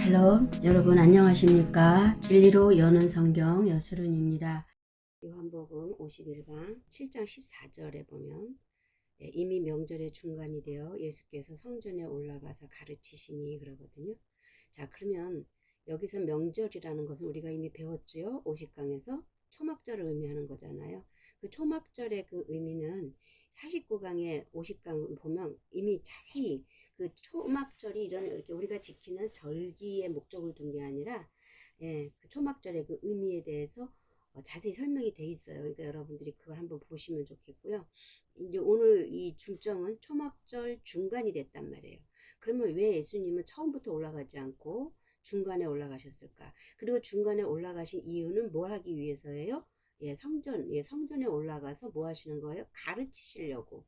샬롬, 여러분 안녕하십니까? 진리로 여는 성경 여수run입니다. 요한복음 51강 7장 14절에 보면 이미 명절의 중간이 되어 예수께서 성전에 올라가서 가르치시니 그러거든요. 자, 그러면 여기서 명절이라는 것은 우리가 이미 배웠죠. 50강에서 초막절을 의미하는 거잖아요. 그 초막절의 그 의미는 49강의 50강 보면 이미 자세히 그 초막절이 이렇게 우리가 지키는 절기의 목적을 둔 게 아니라 그 초막절의 그 의미에 대해서 자세히 설명이 돼 있어요. 그러니까 여러분들이 그걸 한번 보시면 좋겠고요. 이제 오늘 이 중점은 초막절 중간이 됐단 말이에요. 그러면 왜 예수님은 처음부터 올라가지 않고 중간에 올라가셨을까? 그리고 중간에 올라가신 이유는 뭘 하기 위해서예요? 성전에 올라가서 뭐 하시는 거예요? 가르치시려고.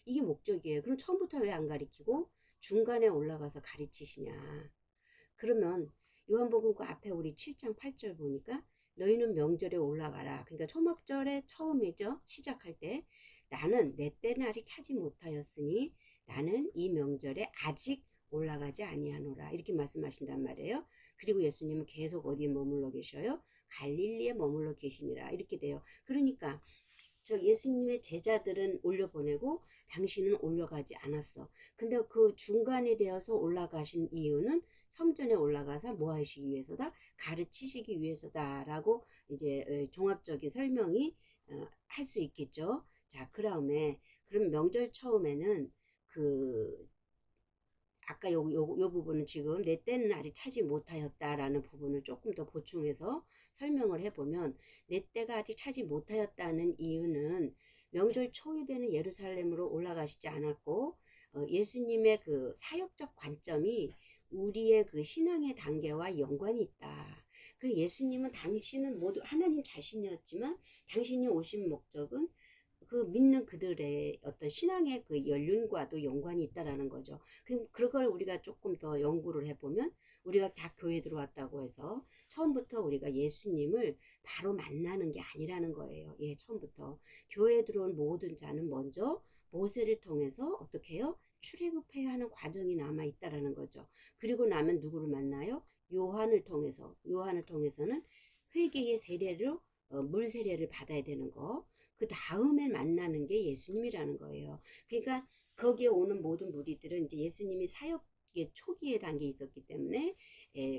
이게 목적이에요. 그럼 처음부터 왜 안 가르치고 중간에 올라가서 가르치시냐? 그러면 요한복음 그 앞에 우리 7장 8절 보니까 너희는 명절에 올라가라. 그러니까 초막절의 처음이죠. 시작할 때 나는 내 때는 아직 차지 못하였으니 나는 이 명절에 아직 올라가지 아니하노라. 이렇게 말씀하신단 말이에요. 그리고 예수님은 계속 어디에 머물러 계셔요? 갈릴리에 머물러 계시니라. 이렇게 돼요. 그러니까 저 예수님의 제자들은 올려보내고 당신은 올라가지 않았어. 근데 그 중간에 되어서 올라가신 이유는 성전에 올라가서 뭐 하시기 위해서다? 가르치시기 위해서다라고 이제 종합적인 설명이 할 수 있겠죠. 자, 그럼 명절 처음에는 그 아까 요 부분은 지금 내 때는 아직 차지 못하였다라는 부분을 조금 더 보충해서 설명을 해보면 내 때가 아직 차지 못하였다는 이유는 명절 초입에는 예루살렘으로 올라가시지 않았고 예수님의 그 사역적 관점이 우리의 그 신앙의 단계와 연관이 있다. 그리고 예수님은 당신은 모두 하나님 자신이었지만 당신이 오신 목적은 그 믿는 그들의 어떤 신앙의 그 연륜과도 연관이 있다라는 거죠. 그걸 우리가 조금 더 연구를 해보면 우리가 다 교회 들어왔다고 해서 처음부터 우리가 예수님을 바로 만나는 게 아니라는 거예요. 처음부터 교회에 들어온 모든 자는 먼저 모세를 통해서 어떻게 해요? 출애굽해야 하는 과정이 남아 있다라는 거죠. 그리고 나면 누구를 만나요? 요한을 통해서는 회개의 세례로 물 세례를 받아야 되는 거. 그 다음에 만나는 게 예수님이라는 거예요. 그러니까 거기에 오는 모든 무리들은 이제 예수님이 사역의 초기의 단계에 있었기 때문에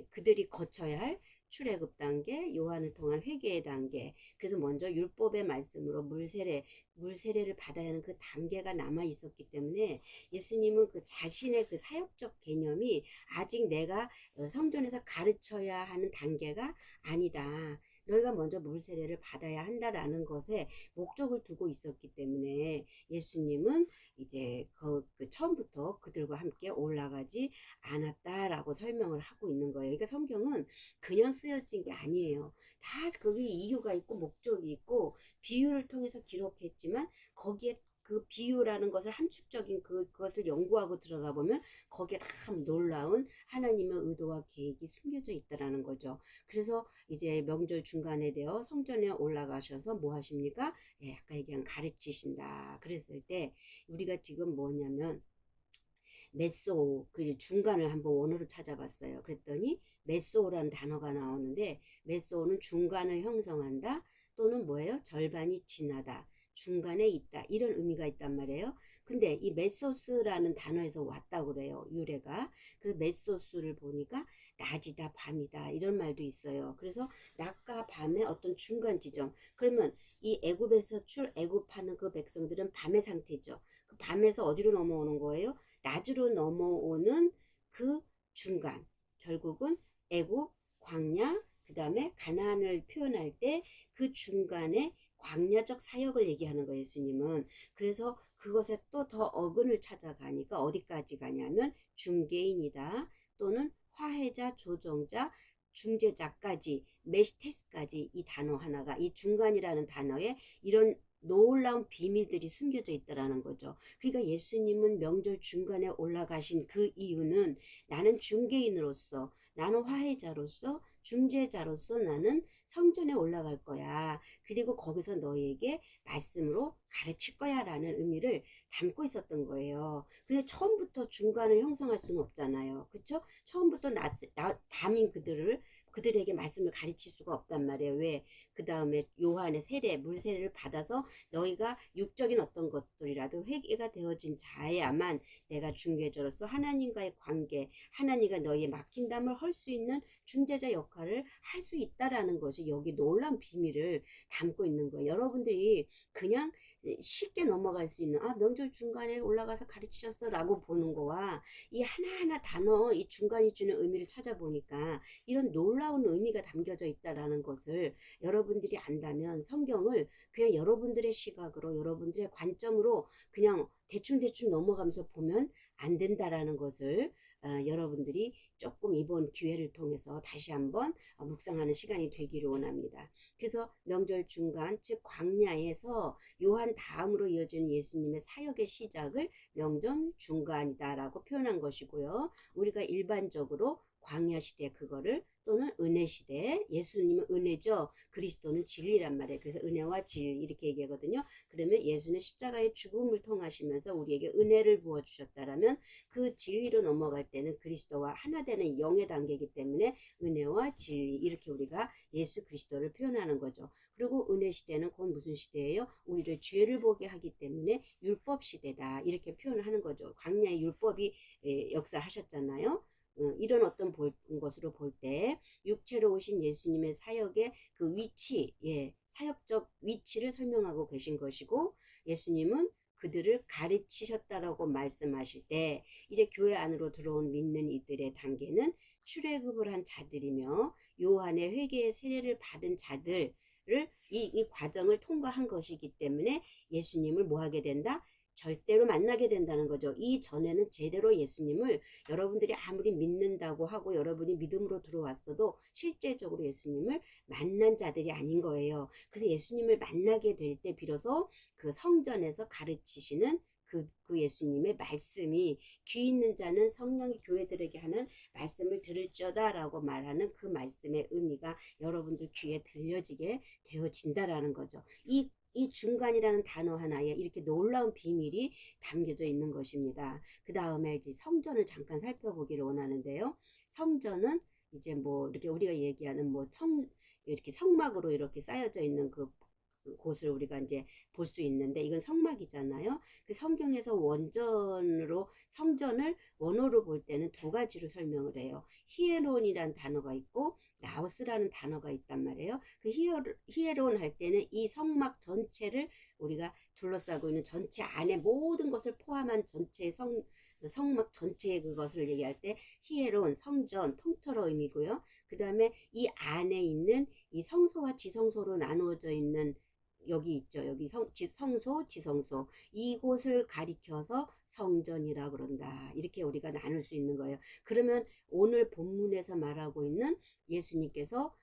그들이 거쳐야 할 출애굽 단계, 요한을 통한 회개의 단계. 그래서 먼저 율법의 말씀으로 물세례를 받아야 하는 그 단계가 남아 있었기 때문에 예수님은 그 자신의 그 사역적 개념이 아직 내가 성전에서 가르쳐야 하는 단계가 아니다. 너희가 먼저 물세례를 받아야 한다라는 것에 목적을 두고 있었기 때문에 예수님은 이제 그 처음부터 그들과 함께 올라가지 않았다라고 설명을 하고 있는 거예요. 그러니까 성경은 그냥 쓰여진 게 아니에요. 다 거기에 이유가 있고 목적이 있고 비유를 통해서 기록했지만 거기에 그 비유라는 것을 함축적인 그것을 연구하고 들어가 보면 거기에 참 놀라운 하나님의 의도와 계획이 숨겨져 있다라는 거죠. 그래서 이제 명절 중간에 되어 성전에 올라가셔서 뭐 하십니까? 아까 얘기한 가르치신다. 그랬을 때 우리가 지금 뭐냐면 메소 그 중간을 한번 원어로 찾아봤어요. 그랬더니 메소라는 단어가 나오는데 메소는 중간을 형성한다 또는 뭐예요? 절반이 지나다. 중간에 있다. 이런 의미가 있단 말이에요. 근데 이 메소스라는 단어에서 왔다고 그래요. 유래가. 그래서 메소스를 보니까 낮이다 밤이다 이런 말도 있어요. 그래서 낮과 밤의 어떤 중간 지점. 그러면 이 애굽에서 출애굽하는 그 백성들은 밤의 상태죠. 그 밤에서 어디로 넘어오는 거예요? 낮으로 넘어오는 그 중간. 결국은 애굽, 광야, 그 다음에 가나안을 표현할 때 그 중간에 광야적 사역을 얘기하는 거예요, 예수님은. 그래서 그것에 또 더 어근을 찾아가니까 어디까지 가냐면 중개인이다 또는 화해자, 조정자, 중재자까지 메시테스까지 이 단어 하나가 이 중간이라는 단어에 이런 놀라운 비밀들이 숨겨져 있다라는 거죠. 그러니까 예수님은 명절 중간에 올라가신 그 이유는 나는 중개인으로서, 나는 화해자로서, 중재자로서 나는 성전에 올라갈 거야. 그리고 거기서 너희에게 말씀으로 가르칠 거야 라는 의미를 담고 있었던 거예요. 근데 처음부터 중간을 형성할 수는 없잖아요. 그쵸? 처음부터 밤인 그들에게 말씀을 가르칠 수가 없단 말이에요. 왜? 그 다음에 요한의 세례, 물 세례를 받아서 너희가 육적인 어떤 것들이라도 회개가 되어진 자야만 내가 중개자로서 하나님과의 관계, 하나님과 너희의 막힌 담을 헐 수 있는 중재자 역할을 할 수 있다라는 것이 여기 놀라운 비밀을 담고 있는 거예요. 여러분들이 그냥 쉽게 넘어갈 수 있는 명절 중간에 올라가서 가르치셨어 라고 보는 거와 이 하나하나 단어 이 중간이 주는 의미를 찾아보니까 이런 놀라운 의미가 담겨져 있다라는 것을 여러분들이 안다면 성경을 그냥 여러분들의 시각으로 여러분들의 관점으로 그냥 대충대충 넘어가면서 보면 안 된다라는 것을 여러분들이 조금 이번 기회를 통해서 다시 한번 묵상하는 시간이 되기를 원합니다. 그래서 명절 중간 즉 광야에서 요한 다음으로 이어지는 예수님의 사역의 시작을 명절 중간이다라고 표현한 것이고요. 우리가 일반적으로 광야 시대 그거를 또는 은혜 시대, 예수님은 은혜죠. 그리스도는 진리란 말이에요. 그래서 은혜와 진리 이렇게 얘기하거든요. 그러면 예수는 십자가의 죽음을 통하시면서 우리에게 은혜를 부어주셨다라면 그 진리로 넘어갈 때는 그리스도와 하나 되는 영의 단계이기 때문에 은혜와 진리 이렇게 우리가 예수 그리스도를 표현하는 거죠. 그리고 은혜 시대는 곧 무슨 시대예요? 우리를 죄를 보게 하기 때문에 율법 시대다 이렇게 표현을 하는 거죠. 광야의 율법이 역사하셨잖아요. 이런 어떤 것으로 볼 때 육체로 오신 예수님의 사역의 그 위치, 사역적 위치를 설명하고 계신 것이고 예수님은 그들을 가르치셨다라고 말씀하실 때 이제 교회 안으로 들어온 믿는 이들의 단계는 출애굽을 한 자들이며 요한의 회개의 세례를 받은 자들을 이 과정을 통과한 것이기 때문에 예수님을 뭐 하게 된다? 절대로 만나게 된다는 거죠. 이 전에는 제대로 예수님을 여러분들이 아무리 믿는다고 하고 여러분이 믿음으로 들어왔어도 실제적으로 예수님을 만난 자들이 아닌 거예요. 그래서 예수님을 만나게 될 때 비로소 그 성전에서 가르치시는 그 예수님의 말씀이 귀 있는 자는 성령이 교회들에게 하는 말씀을 들을지어다라고 말하는 그 말씀의 의미가 여러분들 귀에 들려지게 되어진다라는 거죠. 이 중간이라는 단어 하나에 이렇게 놀라운 비밀이 담겨져 있는 것입니다. 그 다음에 이제 성전을 잠깐 살펴보기를 원하는데요. 성전은 이제 뭐 이렇게 우리가 얘기하는 이렇게 성막으로 이렇게 쌓여져 있는 그 곳을 우리가 이제 볼 수 있는데 이건 성막이잖아요. 그 성경에서 성전을 원어로 볼 때는 두 가지로 설명을 해요. 히에론이라는 단어가 있고 나우스라는 단어가 있단 말이에요. 그 히에론 할 때는 이 성막 전체를 우리가 둘러싸고 있는 전체 안에 모든 것을 포함한 전체의 성막 전체의 그것을 얘기할 때 히에론, 성전, 통틀어 의미고요. 그 다음에 이 안에 있는 이 성소와 지성소로 나누어져 있는 여기 있죠. 여기 성소, 지성소. 이곳을 가리켜서 성전이라 그런다. 이렇게 우리가 나눌 수 있는 거예요. 그러면 오늘 본문에서 말하고 있는 예수님께서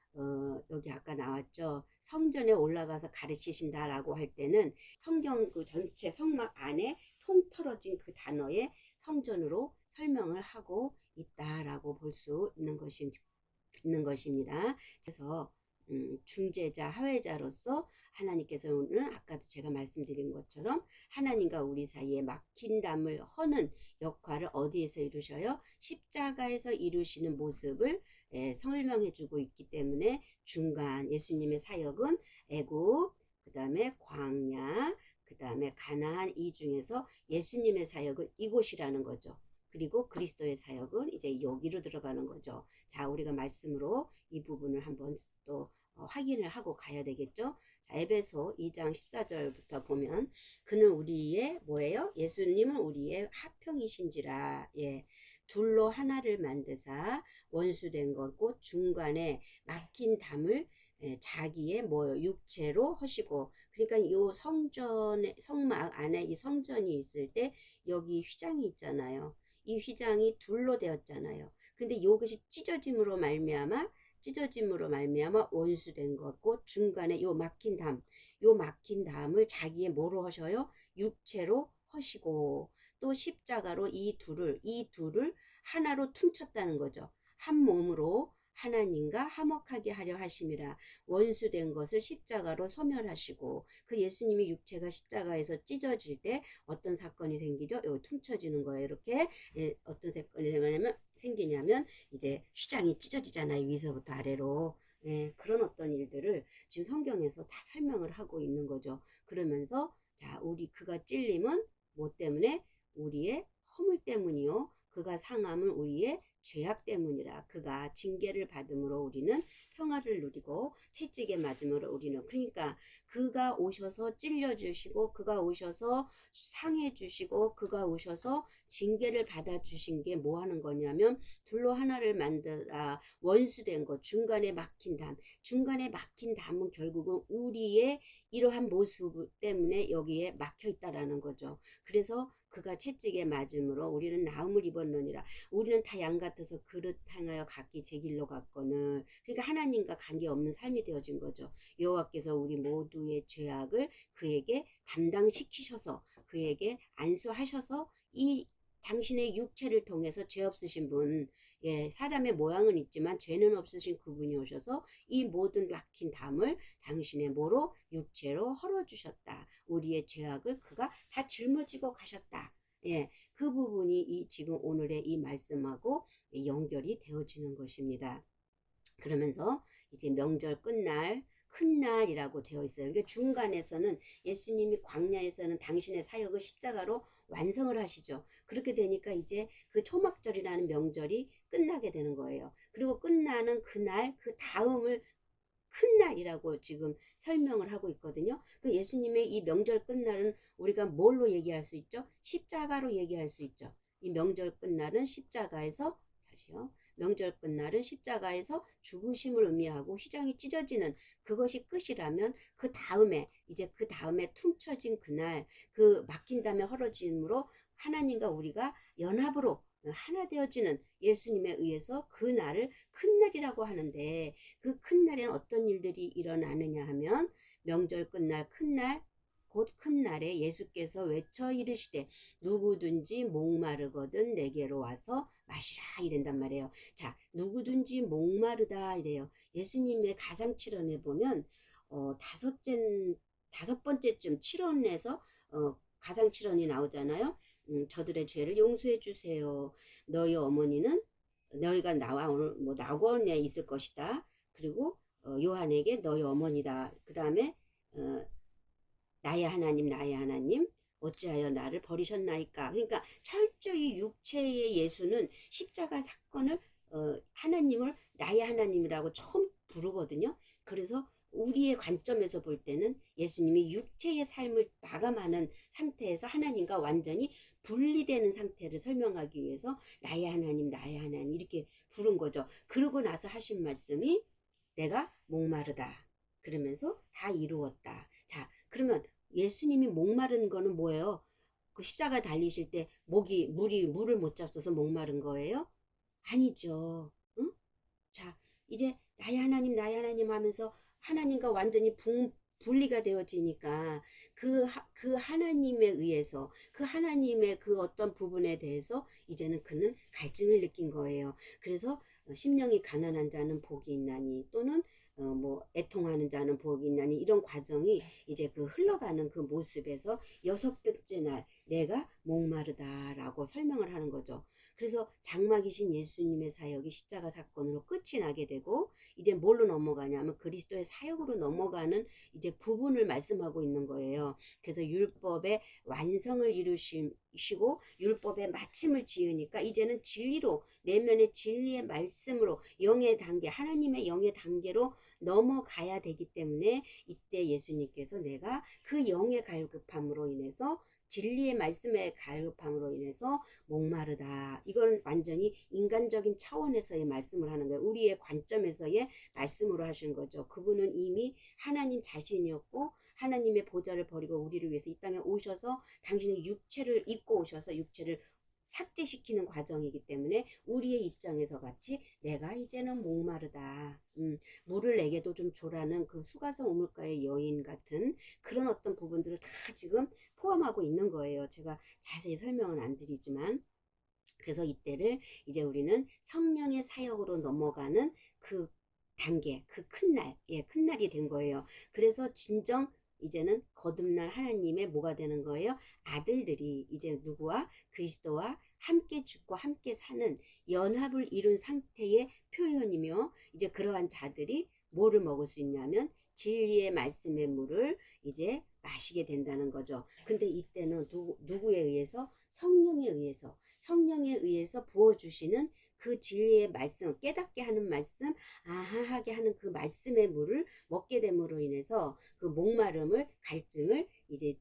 여기 아까 나왔죠. 성전에 올라가서 가르치신다라고 할 때는 성경 그 전체 성막 안에 통틀어진 그 단어에 성전으로 설명을 하고 있다라고 볼 수 있는 것입니다. 그래서 중재자, 하회자로서 하나님께서는 아까도 제가 말씀드린 것처럼 하나님과 우리 사이에 막힌 담을 허는 역할을 어디에서 이루셔요? 십자가에서 이루시는 모습을 설명해 주고 있기 때문에 중간 예수님의 사역은 애굽, 그 다음에 광야, 그 다음에 가나안 이 중에서 예수님의 사역은 이곳이라는 거죠. 그리고 그리스도의 사역은 이제 여기로 들어가는 거죠. 자, 우리가 말씀으로 이 부분을 한번 또 확인을 하고 가야 되겠죠. 자, 에베소 2장 14절부터 보면 그는 우리의 뭐예요? 예수님은 우리의 화평이신지라. 둘로 하나를 만드사 원수된 것고 중간에 막힌 담을 자기의 육체로 하시고 그러니까 요 성막 안에 이 성전이 있을 때 여기 휘장이 있잖아요. 이 휘장이 둘로 되었잖아요. 근데 이것이 찢어짐으로 말미암아 찢어짐으로 말미암아 원수된 것고 중간에 요 막힌 담을 자기의 뭐로 하셔요? 육체로 하시고 또 십자가로 이 둘을 하나로 퉁쳤다는 거죠. 한 몸으로 하나님과 화목하게 하려 하심이라. 원수된 것을 십자가로 소멸하시고 그 예수님이 육체가 십자가에서 찢어질 때 어떤 사건이 생기죠? 요 퉁쳐지는 거예요. 이렇게 어떤 사건이 생기냐면 이제 휘장이 찢어지잖아요. 위서부터 아래로. 그런 어떤 일들을 지금 성경에서 다 설명을 하고 있는 거죠. 그러면서 자, 우리 그가 찔림은 뭐 때문에? 우리의 허물 때문이요. 그가 상함은 우리의 죄악 때문이라. 그가 징계를 받음으로 우리는 평화를 누리고 채찍에 맞음으로 우리는. 그러니까 그가 오셔서 찔려주시고 그가 오셔서 상해주시고 그가 오셔서 징계를 받아주신 게 뭐 하는 거냐면 둘로 하나를 만들어 원수된 것, 중간에 막힌 담은 결국은 우리의 이러한 모습 때문에 여기에 막혀 있다라는 거죠. 그래서 그가 채찍에 맞음으로 우리는 나음을 입었느니라. 우리는 다 양 같아서 그릇 향하여 각기 제 길로 갔거늘. 그러니까 하나님과 관계없는 삶이 되어진 거죠. 여호와께서 우리 모두의 죄악을 그에게 담당시키셔서 그에게 안수하셔서 이 당신의 육체를 통해서 죄 없으신 분, 사람의 모양은 있지만 죄는 없으신 그분이 오셔서 이 모든 막힌 담을 당신의 뭐로? 육체로 헐어주셨다. 우리의 죄악을 그가 다 짊어지고 가셨다. 그 부분이 이 지금 오늘의 이 말씀하고 연결이 되어지는 것입니다. 그러면서 이제 명절 끝날 큰 날이라고 되어 있어요. 그러니까 중간에서는 예수님이 광야에서는 당신의 사역을 십자가로 완성을 하시죠. 그렇게 되니까 이제 그 초막절이라는 명절이 끝나게 되는 거예요. 그리고 끝나는 그날 그 다음을 큰 날이라고 지금 설명을 하고 있거든요. 그 예수님의 이 명절 끝날은 우리가 뭘로 얘기할 수 있죠? 십자가로 얘기할 수 있죠. 이 명절 끝날은 십자가에서 다시요. 명절 끝날은 십자가에서 죽으심을 의미하고 휘장이 찢어지는 그것이 끝이라면 그 다음에 퉁쳐진 그날 그 막힌 다음에 헐어짐으로 하나님과 우리가 연합으로 하나 되어지는 예수님에 의해서 그 날을 큰 날이라고 하는데 그 큰 날에는 어떤 일들이 일어나느냐 하면 명절 끝날 큰 날, 곧 큰 날에 예수께서 외쳐 이르시되 누구든지 목마르거든 내게로 와서 마시라 이른단 말이에요. 자, 누구든지 목마르다 이래요. 예수님의 가상칠언에 보면 다섯 번째쯤 칠언에서 가상칠언이 나오잖아요. 저들의 죄를 용서해 주세요. 너희 어머니는 너희가 나와 오늘 뭐 낙원에 있을 것이다. 그리고 요한에게 너희 어머니다. 그 다음에 나의 하나님 어찌하여 나를 버리셨나이까. 그러니까 철저히 육체의 예수는 십자가 사건을 하나님을 나의 하나님이라고 처음 부르거든요. 그래서 우리의 관점에서 볼 때는 예수님이 육체의 삶을 마감하는 상태에서 하나님과 완전히 분리되는 상태를 설명하기 위해서 나의 하나님 이렇게 부른 거죠. 그러고 나서 하신 말씀이 내가 목마르다. 그러면서 다 이루었다. 자, 그러면 예수님이 목마른 거는 뭐예요? 그 십자가 달리실 때 물을 못 잡숴서 목마른 거예요? 아니죠. 응? 자, 이제 나의 하나님 하면서 하나님과 완전히 분리가 되어지니까 그 하나님에 의해서 그 하나님의 그 어떤 부분에 대해서 이제는 그는 갈증을 느낀 거예요. 그래서 심령이 가난한 자는 복이 있나니 또는 뭐 애통하는 자는 복이 있나니 이런 과정이 이제 그 흘러가는 그 모습에서 여섯 번째 날 내가 목마르다라고 설명을 하는 거죠. 그래서 장막이신 예수님의 사역이 십자가 사건으로 끝이 나게 되고 이제 뭘로 넘어가냐면 그리스도의 사역으로 넘어가는 이제 부분을 말씀하고 있는 거예요. 그래서 율법의 완성을 이루시고 율법의 마침을 지으니까 이제는 진리로 내면의 진리의 말씀으로 영의 단계 하나님의 영의 단계로 넘어가야 되기 때문에 이때 예수님께서 내가 그 영의 갈급함으로 인해서 진리의 말씀의 갈급함으로 인해서 목마르다. 이건 완전히 인간적인 차원에서의 말씀을 하는 거예요. 우리의 관점에서의 말씀으로 하신 거죠. 그분은 이미 하나님 자신이었고 하나님의 보좌를 버리고 우리를 위해서 이 땅에 오셔서 당신의 육체를 입고 오셔서 육체를 삭제시키는 과정이기 때문에 우리의 입장에서 같이 내가 이제는 목마르다. 물을 내게도 좀 줘라는 그 수가성 우물가의 여인 같은 그런 어떤 부분들을 다 지금 포함하고 있는 거예요. 제가 자세히 설명은 안 드리지만. 그래서 이때를 이제 우리는 성령의 사역으로 넘어가는 그 단계, 그 큰 날, 큰 날이 된 거예요. 그래서 진정 이제는 거듭난 하나님의 뭐가 되는 거예요? 아들들이 이제 누구와? 그리스도와 함께 죽고 함께 사는 연합을 이룬 상태의 표현이며, 이제 그러한 자들이 뭐를 먹을 수 있냐면 진리의 말씀의 물을 이제 마시게 된다는 거죠. 근데 이때는 누구에 의해서? 성령에 의해서 부어주시는 그 진리의 말씀, 깨닫게 하는 말씀, 아하하게 하는 그 말씀의 물을 먹게 됨으로 인해서 그 목마름을, 갈증을 이제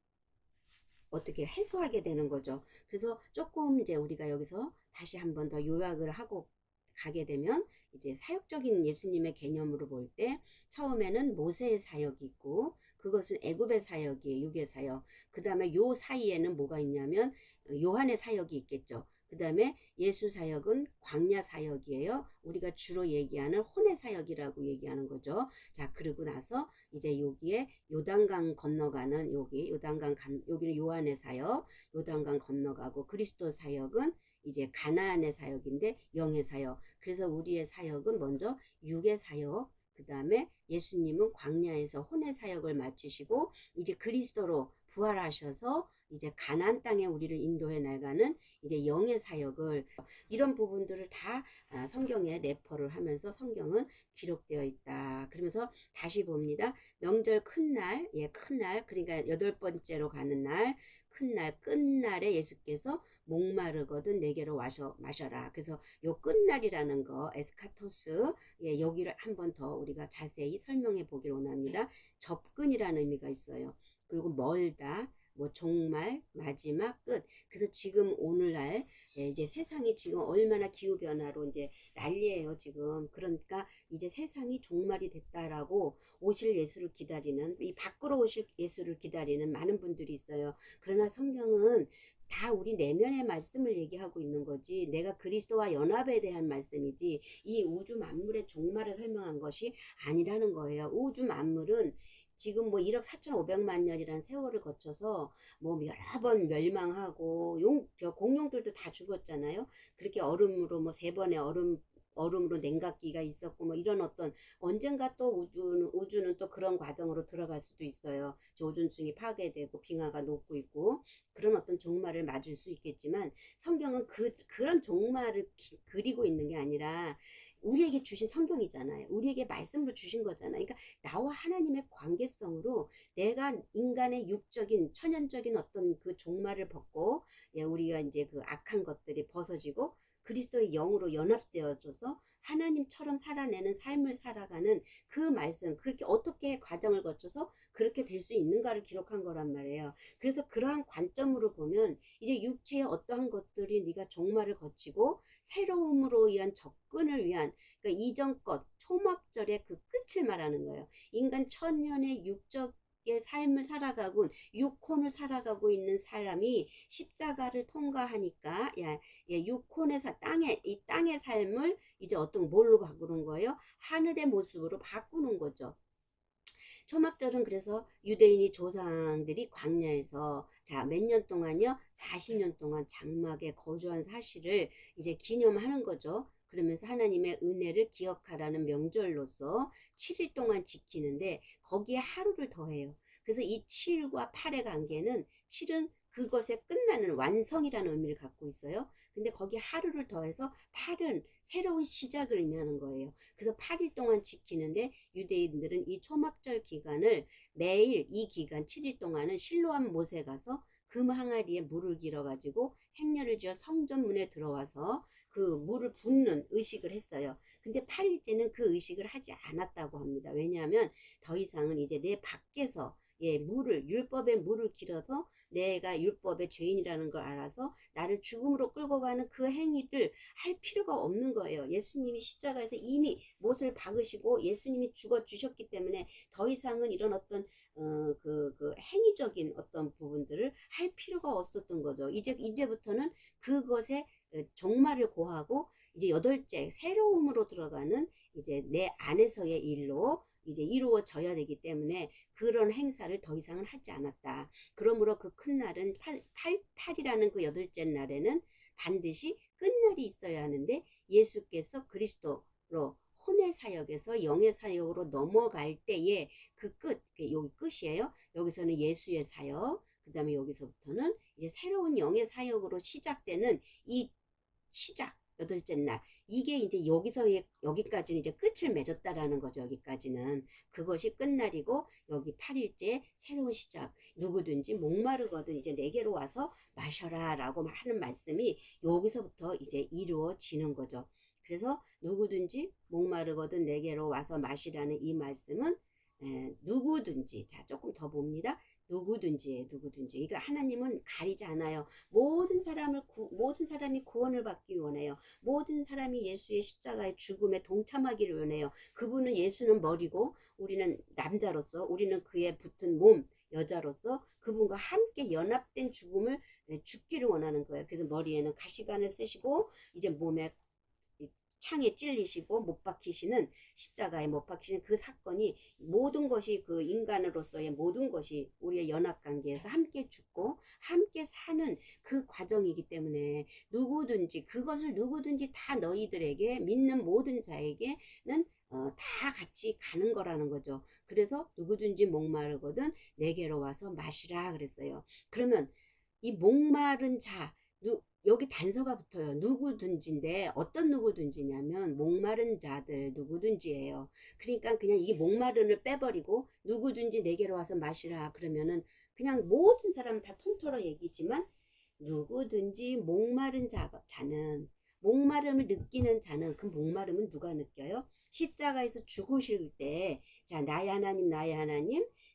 어떻게 해소하게 되는 거죠. 그래서 조금 이제 우리가 여기서 다시 한번 더 요약을 하고 가게 되면, 이제 사역적인 예수님의 개념으로 볼 때 처음에는 모세의 사역이 있고, 그것은 애굽의 사역이에요. 육의 사역. 그 다음에 요 사이에는 뭐가 있냐면 요한의 사역이 있겠죠. 그 다음에 예수 사역은 광야 사역이에요. 우리가 주로 얘기하는 혼의 사역이라고 얘기하는 거죠. 자, 그러고 나서 이제 여기에 요단강 건너가는 여기는 요한의 사역, 요단강 건너가고, 그리스도 사역은 이제 가나안의 사역인데 영의 사역. 그래서 우리의 사역은 먼저 육의 사역, 그 다음에 예수님은 광야에서 혼의 사역을 마치시고 이제 그리스도로 부활하셔서 이제 가나안 땅에 우리를 인도해 나가는 이제 영의 사역을, 이런 부분들을 다 성경에 내포를 하면서 성경은 기록되어 있다. 그러면서 다시 봅니다. 명절 큰날, 큰날, 그러니까 8번째로 가는 날, 큰날, 끝날에 예수께서 목마르거든 내게로 와서 마셔라. 그래서 요 끝날이라는 거, 에스카토스, 여기를 한번 더 우리가 자세히 설명해 보기를 원합니다. 접근이라는 의미가 있어요. 그리고 멀다, 뭐 종말, 마지막, 끝. 그래서 지금 오늘날 이제 세상이 지금 얼마나 기후 변화로 이제 난리예요 지금. 그러니까 이제 세상이 종말이 됐다라고 오실 예수를 기다리는, 이 밖으로 오실 예수를 기다리는 많은 분들이 있어요. 그러나 성경은 다 우리 내면의 말씀을 얘기하고 있는 거지, 내가 그리스도와 연합에 대한 말씀이지 이 우주 만물의 종말을 설명한 것이 아니라는 거예요. 우주 만물은 지금 뭐 1억 4,500만 년이라는 세월을 거쳐서 뭐 여러 번 멸망하고 저 공룡들도 다 죽었잖아요. 그렇게 얼음으로 뭐 3번의 얼음으로 냉각기가 있었고 뭐 이런 어떤, 언젠가 또 우주는 또 그런 과정으로 들어갈 수도 있어요. 저 오존층이 파괴되고 빙하가 녹고 있고 그런 어떤 종말을 맞을 수 있겠지만, 성경은 그런 종말을 그리고 있는 게 아니라 우리에게 주신 성경이잖아요. 우리에게 말씀으로 주신 거잖아요. 그러니까 나와 하나님의 관계성으로 내가 인간의 육적인 천연적인 어떤 그 종말을 벗고, 우리가 이제 그 악한 것들이 벗어지고 그리스도의 영으로 연합되어져서 하나님처럼 살아내는 삶을 살아가는 그 말씀, 그렇게 어떻게 과정을 거쳐서 그렇게 될 수 있는가를 기록한 거란 말이에요. 그래서 그러한 관점으로 보면 이제 육체의 어떠한 것들이 네가 종말을 거치고 새로움으로 위한 접근을 위한, 그러니까 이전 것 초막절의 그 끝을 말하는 거예요. 인간 천년의 육적 의 삶을 살아가고 육혼을 살아가고 있는 사람이 십자가를 통과하니까, 육혼의 이 땅의 삶을 이제 어떤 뭘로 바꾸는 거예요? 하늘의 모습으로 바꾸는 거죠. 초막절은 그래서 유대인이 조상들이 광야에서 자 몇 년 동안요? 40년 동안 장막에 거주한 사실을 이제 기념하는 거죠. 그러면서 하나님의 은혜를 기억하라는 명절로서 7일 동안 지키는데 거기에 하루를 더해요. 그래서 이 7과 8의 관계는, 7은 그것에 끝나는 완성이라는 의미를 갖고 있어요. 근데 거기에 하루를 더해서 8은 새로운 시작을 의미하는 거예요. 그래서 8일 동안 지키는데 유대인들은 이 초막절 기간을 매일, 이 기간 7일 동안은 실로암 못에 가서 금 항아리에 물을 길어가지고 행렬을 지어 성전문에 들어와서 그 물을 붓는 의식을 했어요. 근데 8일째는 그 의식을 하지 않았다고 합니다. 왜냐하면 더 이상은 이제 내 밖에서 율법의 물을 길어서 내가 율법의 죄인이라는 걸 알아서 나를 죽음으로 끌고 가는 그 행위를 할 필요가 없는 거예요. 예수님이 십자가에서 이미 못을 박으시고 예수님이 죽어 주셨기 때문에 더 이상은 이런 어떤 그 행위적인 어떤 부분들을 할 필요가 없었던 거죠. 이제부터는 그것에 종말을 고하고 이제 여덟째 새로움으로 들어가는 이제 내 안에서의 일로 이제 이루어져야 되기 때문에 그런 행사를 더 이상은 하지 않았다. 그러므로 그 큰 날은 8이라는 그 여덟째 날에는 반드시 끝날이 있어야 하는데 예수께서 그리스도로 혼의 사역에서 영의 사역으로 넘어갈 때에 그 끝, 여기 끝이에요. 여기서는 예수의 사역, 그 다음에 여기서부터는 이제 새로운 영의 사역으로 시작되는 이 시작, 여덟째 날. 이게 이제 여기까지는 이제 끝을 맺었다라는 거죠. 여기까지는. 그것이 끝날이고, 여기 8일째 새로운 시작. 누구든지 목마르거든 이제 내게로 와서 마셔라 라고 하는 말씀이 여기서부터 이제 이루어지는 거죠. 그래서 누구든지 목마르거든 내게로 와서 마시라는 이 말씀은 누구든지, 자 조금 더 봅니다. 누구든지예요. 누구든지. 그러니까 하나님은 가리지 않아요. 모든 사람이 구원을 받기 원해요. 모든 사람이 예수의 십자가의 죽음에 동참하기를 원해요. 그분은 예수는 머리고 우리는 남자로서 우리는 그에 붙은 몸 여자로서 그분과 함께 연합된 죽음을 죽기를 원하는 거예요. 그래서 머리에는 가시관을 쓰시고 이제 몸에 창에 찔리시고 못 박히시는 십자가에 못 박히시는 그 사건이 모든 것이 그 인간으로서의 모든 것이 우리의 연합관계에서 함께 죽고 함께 사는 그 과정이기 때문에 그것을 누구든지 다 너희들에게 믿는 모든 자에게는 다 같이 가는 거라는 거죠. 그래서 누구든지 목마르거든 내게로 와서 마시라 그랬어요. 그러면 이 목마른 자 여기 단서가 붙어요. 누구든지인데 어떤 누구든지냐면 목마른 자들 누구든지예요. 그러니까 그냥 이게 목마른을 빼버리고 누구든지 내게로 와서 마시라 그러면은 그냥 모든 사람 다 통틀어 얘기지만 누구든지 목마른 자는 목마름을 느끼는 자는 그 목마름은 누가 느껴요? 십자가에서 죽으실 때 자 나의 하나님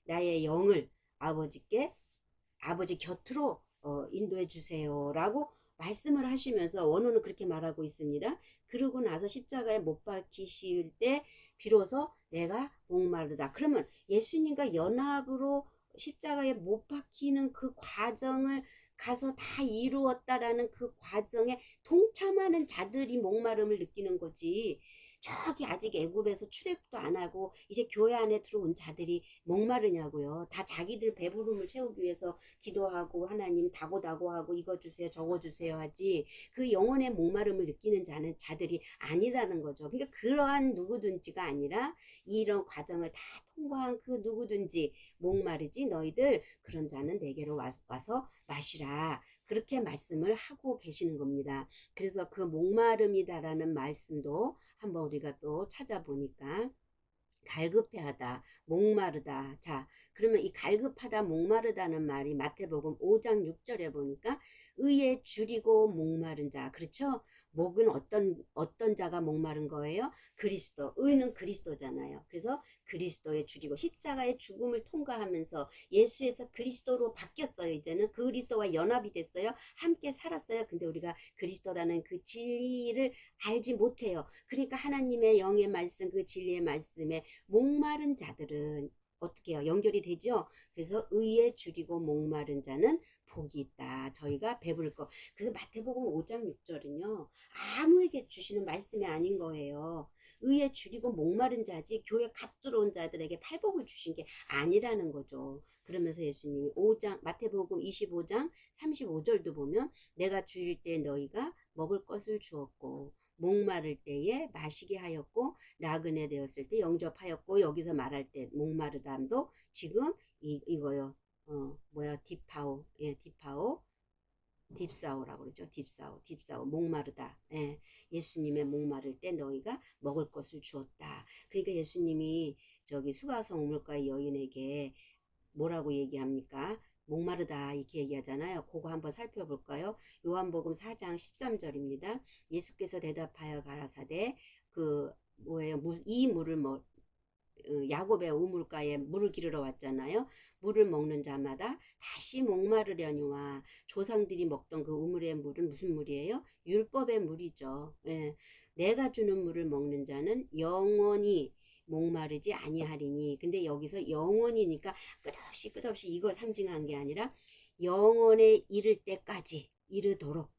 나의 영을 아버지 곁으로 인도해 주세요라고 말씀을 하시면서 원어는 그렇게 말하고 있습니다. 그러고 나서 십자가에 못 박히실 때 비로소 내가 목마르다. 그러면 예수님과 연합으로 십자가에 못 박히는 그 과정을 가서 다 이루었다라는 그 과정에 동참하는 자들이 목마름을 느끼는 거지. 저기 아직 애굽에서 출애굽도 안 하고 이제 교회 안에 들어온 자들이 목마르냐고요. 다 자기들 배부름을 채우기 위해서 기도하고 하나님 다고다고하고 이거 주세요 저거 주세요 하지 그 영혼의 목마름을 느끼는 자들이 아니라는 거죠. 그러니까 그러한 누구든지가 아니라 이런 과정을 다 통과한 그 누구든지 목마르지 너희들 그런 자는 내게로 와서 마시라. 그렇게 말씀을 하고 계시는 겁니다. 그래서 그 목마름이다라는 말씀도 한번 우리가 또 찾아보니까 갈급해하다, 목마르다. 자, 그러면 이 갈급하다, 목마르다는 말이 마태복음 5장 6절에 보니까 의에 줄이고 목마른 자. 그렇죠? 목은 어떤 자가 목마른 거예요? 그리스도. 의는 그리스도잖아요. 그래서 그리스도에 줄이고 십자가의 죽음을 통과하면서 예수에서 그리스도로 바뀌었어요. 이제는 그리스도와 연합이 됐어요. 함께 살았어요. 근데 우리가 그리스도라는 그 진리를 알지 못해요. 그러니까 하나님의 영의 말씀, 그 진리의 말씀에 목마른 자들은 어떻게 해요? 연결이 되죠? 그래서 의에 줄이고 목마른 자는 복이 있다. 저희가 배부를 거. 그래서 마태복음 5장 6절은요. 아무에게 주시는 말씀이 아닌 거예요. 의에 줄이고 목마른 자지 교회 갓 들어온 자들에게 팔복을 주신 게 아니라는 거죠. 그러면서 예수님이 마태복음 25장 35절도 보면 내가 주일 때 너희가 먹을 것을 주었고 목마를 때에 마시게 하였고 나그네 되었을 때 영접하였고 여기서 말할 때 목마르다도 지금 이거요. 디파오. 예, 딥사오라고 그러죠. 딥사오. 목마르다. 예, 예수님의 목마를 때 너희가 먹을 것을 주었다. 그러니까 예수님이 저기 수가성 우물가의 여인에게 뭐라고 얘기합니까? 목마르다 이렇게 얘기하잖아요. 그거 한번 살펴볼까요? 요한복음 4장 13절입니다. 예수께서 대답하여 가라사대 이 물을 야곱의 우물가에 물을 기르러 왔잖아요. 물을 먹는 자마다 다시 목마르려니와 조상들이 먹던 그 우물의 물은 무슨 물이에요? 율법의 물이죠. 예. 내가 주는 물을 먹는 자는 영원히 목마르지 아니하리니. 근데 여기서 영원이니까 끝없이 이걸 상징한 게 아니라 영원에 이를 때까지 이르도록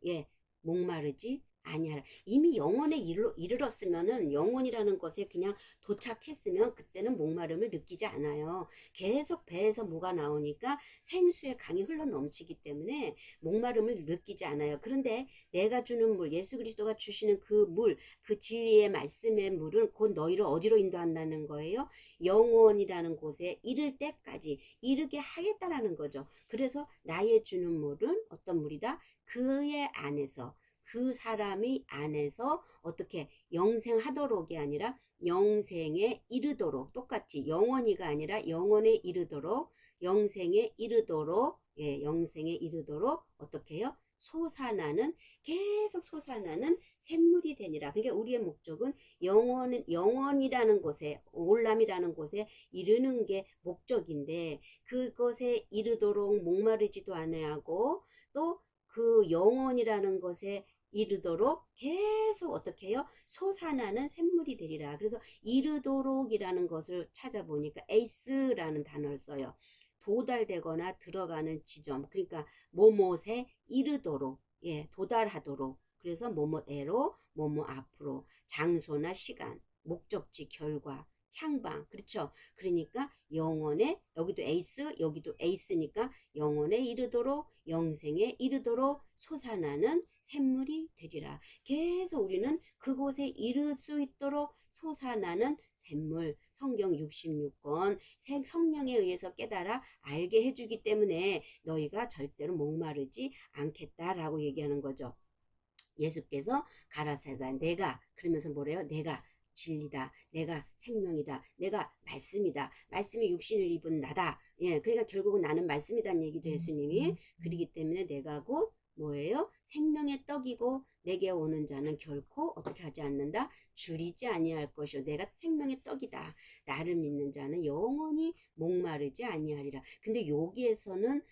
목마르지 아니하라. 이미 영원에 이르렀으면은 영원이라는 것에 그냥 도착했으면 그때는 목마름을 느끼지 않아요. 계속 배에서 뭐가 나오니까 생수의 강이 흘러 넘치기 때문에 목마름을 느끼지 않아요. 그런데 내가 주는 물, 예수 그리스도가 주시는 그 물, 그 진리의 말씀의 물은 곧 너희를 어디로 인도한다는 거예요? 영원이라는 곳에 이를 때까지 이르게 하겠다라는 거죠. 그래서 나의 주는 물은 어떤 물이다? 그의 안에서 그 사람이 안에서 어떻게 영생하도록이 아니라 영생에 이르도록, 똑같이 영원히가 아니라 영원에 이르도록, 영생에 이르도록, 영생에 이르도록 어떻게 해요? 솟아나는, 계속 솟아나는 샘물이 되니라. 그러니까 우리의 목적은 영원이라는 곳에, 올람이라는 곳에 이르는 게 목적인데, 그것에 이르도록 목마르지도 아니하고 또 그 영원이라는 것에 이르도록 계속 어떻게 해요? 솟아나는 샘물이 되리라. 그래서 이르도록이라는 것을 찾아보니까 에이스라는 단어를 써요. 도달되거나 들어가는 지점. 그러니까 뭐뭇에 이르도록, 도달하도록. 그래서 뭐뭇에로, 뭐뭇 앞으로, 장소나 시간, 목적지, 결과, 향방. 그렇죠? 그러니까 영원에, 여기도 에이스, 여기도 에이스니까 영원에 이르도록, 영생에 이르도록 솟아나는 샘물이 되리라. 계속 우리는 그곳에 이를 수 있도록 솟아나는 샘물, 성경 66권 성령에 의해서 깨달아 알게 해주기 때문에 너희가 절대로 목마르지 않겠다라고 얘기하는 거죠. 예수께서 가라사대 내가, 그러면서 뭐래요? 내가 진리다, 내가 생명이다, 내가 말씀이다, 말씀이 육신을 입은 나다. 그러니까 결국은 나는 말씀이란 얘기죠. 예수님이. 그러기 때문에 내가 곧 뭐예요? 생명의 떡이고 내게 오는 자는 결코 어떻게 하지 않는다? 줄이지 아니할 것이요, 내가 생명의 떡이다. 나를 믿는 자는 영원히 목마르지 아니하리라. 근데 여기에서는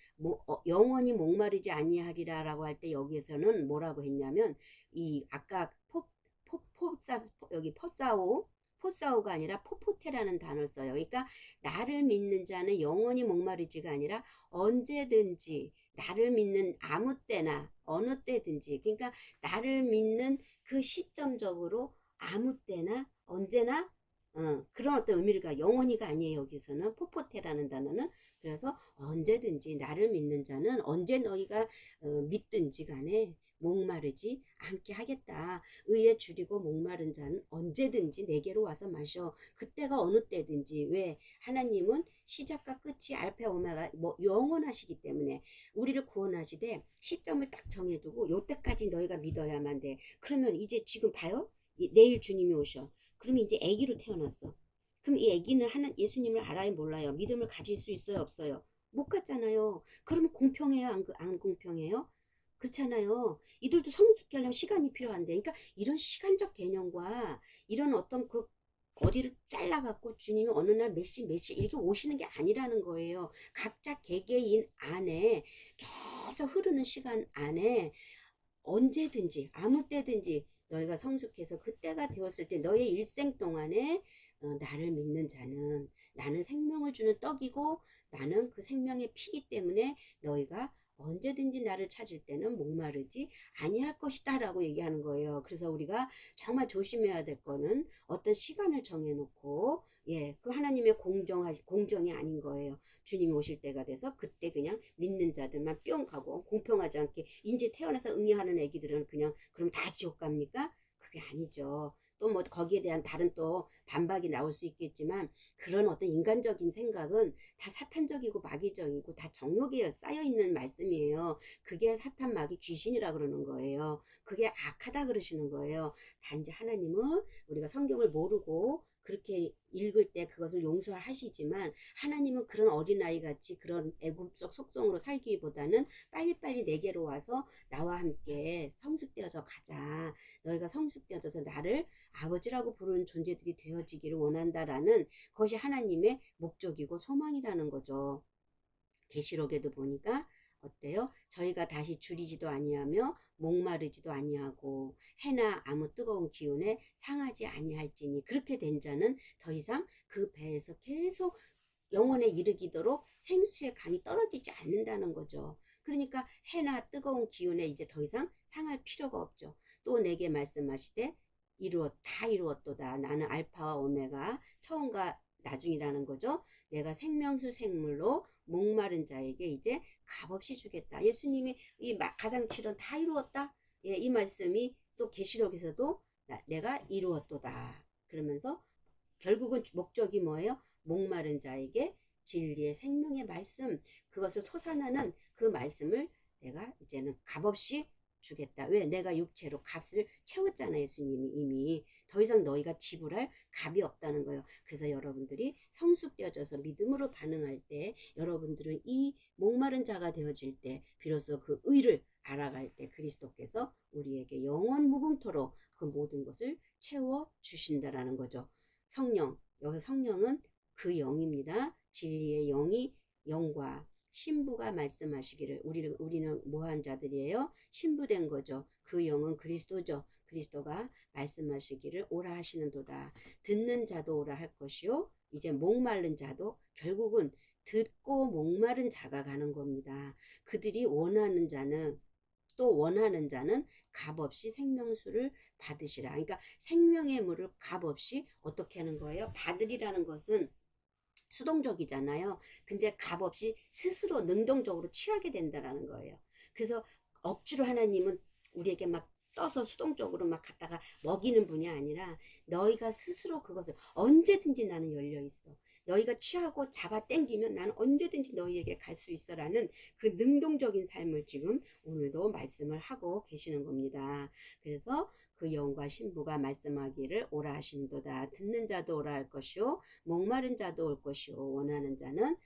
영원히 목마르지 아니하리라라고 할 때 여기에서는 뭐라고 했냐면, 이 아까 여기 포사오가 아니라 포포테라는 단어를 써요. 그러니까 나를 믿는 자는 영원히 목마르지가 아니라 언제든지, 나를 믿는 아무 때나 어느 때든지, 그러니까 나를 믿는 그 시점적으로 아무 때나 언제나, 그런 어떤 의미가 영원히가 아니에요. 여기서는 포포테라는 단어는. 그래서 언제든지 나를 믿는 자는 언제 너희가 믿든지 간에 목마르지 않게 하겠다. 의에 줄이고 목마른 자는 언제든지 내게로 와서 마셔. 그때가 어느 때든지. 왜? 하나님은 시작과 끝이 알파 오메가 영원하시기 때문에 우리를 구원하시되 시점을 딱 정해두고 요때까지 너희가 믿어야만 돼. 그러면 이제 지금 봐요. 내일 주님이 오셔. 그러면 이제 아기로 태어났어. 그럼 이 아기는 예수님을 알아요, 몰라요? 믿음을 가질 수 있어요, 없어요? 못 갖잖아요. 그러면 공평해요, 안 공평해요? 그렇잖아요. 이들도 성숙해 하려면 시간이 필요한데, 그러니까 이런 시간적 개념과 이런 어떤 그 어디를 잘라갖고 주님이 어느 날 몇 시 이렇게 오시는 게 아니라는 거예요. 각자 개개인 안에 계속 흐르는 시간 안에 언제든지 아무 때든지 너희가 성숙해서 그때가 되었을 때 너의 일생 동안에 나를 믿는 자는, 나는 생명을 주는 떡이고 나는 그 생명의 피기 때문에 너희가 언제든지 나를 찾을 때는 목마르지 아니할 것이다 라고 얘기하는 거예요. 그래서 우리가 정말 조심해야 될 거는 어떤 시간을 정해놓고, 그 하나님의 공정이 아닌 거예요. 주님이 오실 때가 돼서 그때 그냥 믿는 자들만 뿅 가고, 공평하지 않게 이제 태어나서 응애하는 애기들은 그냥 그럼 다 지옥 갑니까? 그게 아니죠. 또 뭐 거기에 대한 다른 또 반박이 나올 수 있겠지만, 그런 어떤 인간적인 생각은 다 사탄적이고 마귀적이고 다 정욕에 쌓여 있는 말씀이에요. 그게 사탄, 마귀, 귀신이라 그러는 거예요. 그게 악하다 그러시는 거예요. 단지 하나님은 우리가 성경을 모르고 그렇게 읽을 때 그것을 용서하시지만, 하나님은 그런 어린아이 같이 그런 애굽적 속성으로 살기보다는 빨리빨리 내게로 와서 나와 함께 성숙되어져 가자. 너희가 성숙되어져서 나를 아버지라고 부르는 존재들이 되어 되어지기를 원한다라는 것이 하나님의 목적이고 소망이라는 거죠. 계시록에도 보니까 어때요? 저희가 다시 줄이지도 아니하며 목마르지도 아니하고 해나 아무 뜨거운 기운에 상하지 아니할지니 그렇게 된 자는 더 이상 그 배에서 계속 영원에 이르기도록 생수의 강이 떨어지지 않는다는 거죠. 그러니까 해나 뜨거운 기운에 이제 더 이상 상할 필요가 없죠. 또 내게 말씀하시되 다 이루었도다. 나는 알파와 오메가 처음과 나중이라는 거죠. 내가 생명수 생물로 목마른 자에게 이제 값없이 주겠다. 예수님이 이 가상칠언 다 이루었다. 예, 이 말씀이 또 계시록에서도 내가 이루었도다. 그러면서 결국은 목적이 뭐예요? 목마른 자에게 진리의 생명의 말씀, 그것을 솟아나는 그 말씀을 내가 이제는 값없이 주겠다. 왜? 내가 육체로 값을 채웠잖아요. 예수님이 이미. 더 이상 너희가 지불할 값이 없다는 거예요. 그래서 여러분들이 성숙되어져서 믿음으로 반응할 때, 여러분들은 이 목마른 자가 되어질 때 비로소 그 의를 알아갈 때 그리스도께서 우리에게 영원 무궁토록 그 모든 것을 채워 주신다라는 거죠. 성령, 여기서 성령은 그 영입니다. 진리의 영이 영과 신부가 말씀하시기를 우리는 뭐한 자들이에요? 신부된 거죠. 그 영은 그리스도죠. 그리스도가 말씀하시기를 오라 하시는도다. 듣는 자도 오라 할 것이요. 이제 목마른 자도 결국은 듣고 목마른 자가 가는 겁니다. 그들이 원하는 자는 값없이 생명수를 받으시라. 그러니까 생명의 물을 값없이 어떻게 하는 거예요? 받으리라는 것은 수동적이잖아요. 근데 값없이 스스로 능동적으로 취하게 된다라는 거예요. 그래서 억지로 하나님은 우리에게 막 떠서 수동적으로 막 갖다가 먹이는 분이 아니라 너희가 스스로 그것을 언제든지 나는 열려 있어. 너희가 취하고 잡아 당기면 나는 언제든지 너희에게 갈 수 있어라는 그 능동적인 삶을 지금 오늘도 말씀을 하고 계시는 겁니다. 그래서 그 영과 신부가 말씀하기를 오라 하신도다. 듣는 자도 오라 할 것이요 목마른 자도 올 것이요 원하는 자는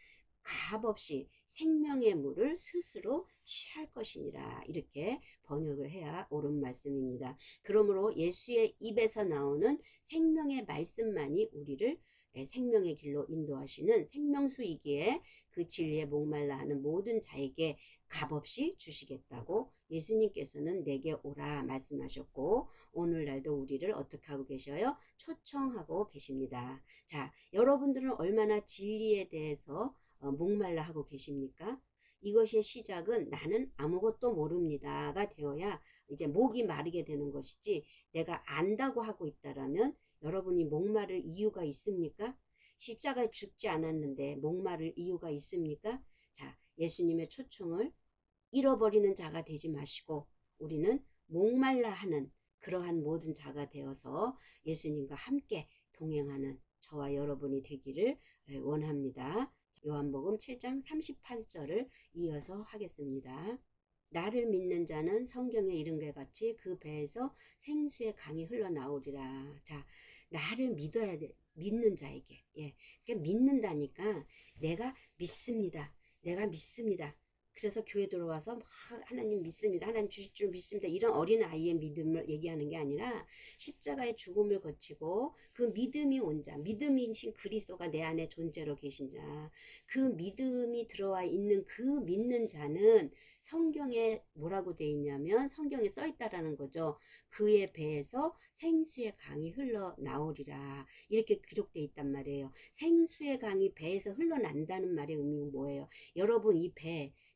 값없이 생명의 물을 스스로 취할 것이니라. 이렇게 번역을 해야 옳은 말씀입니다. 그러므로 예수의 입에서 나오는 생명의 말씀만이 우리를 생명의 길로 인도하시는 생명수이기에 그 진리에 목말라 하는 모든 자에게 값없이 주시겠다고 예수님께서는 내게 오라 말씀하셨고 오늘날도 우리를 어떻게 하고 계셔요? 초청하고 계십니다. 자, 여러분들은 얼마나 진리에 대해서 목말라 하고 계십니까? 이것의 시작은 나는 아무것도 모릅니다가 되어야 이제 목이 마르게 되는 것이지 내가 안다고 하고 있다라면 여러분이 목마를 이유가 있습니까? 십자가에 죽지 않았는데 목마를 이유가 있습니까? 자, 예수님의 초청을 잃어버리는 자가 되지 마시고 우리는 목말라 하는 그러한 모든 자가 되어서 예수님과 함께 동행하는 저와 여러분이 되기를 원합니다. 요한복음 7장 38절을 이어서 하겠습니다. 나를 믿는 자는 성경에 이른 것 같이 그 배에서 생수의 강이 흘러나오리라. 자, 나를 믿어야 돼. 믿는 자에게. 예. 그러니까 믿는다니까 내가 믿습니다. 내가 믿습니다. 그래서 교회 들어와서 막 하나님 믿습니다. 하나님 주실 줄 믿습니다. 이런 어린아이의 믿음을 얘기하는 게 아니라 십자가의 죽음을 거치고 그 믿음이 온 자, 믿음이신 그리스도가 내 안에 존재로 계신 자, 그 믿음이 들어와 있는 그 믿는 자는 성경에 뭐라고 돼 있냐면 성경에 써 있다라는 거죠. 그의 배에서 생수의 강이 흘러나오리라. 이렇게 기록돼 있단 말이에요. 생수의 강이 배에서 흘러난다는 말의 의미는 뭐예요? 여러분 이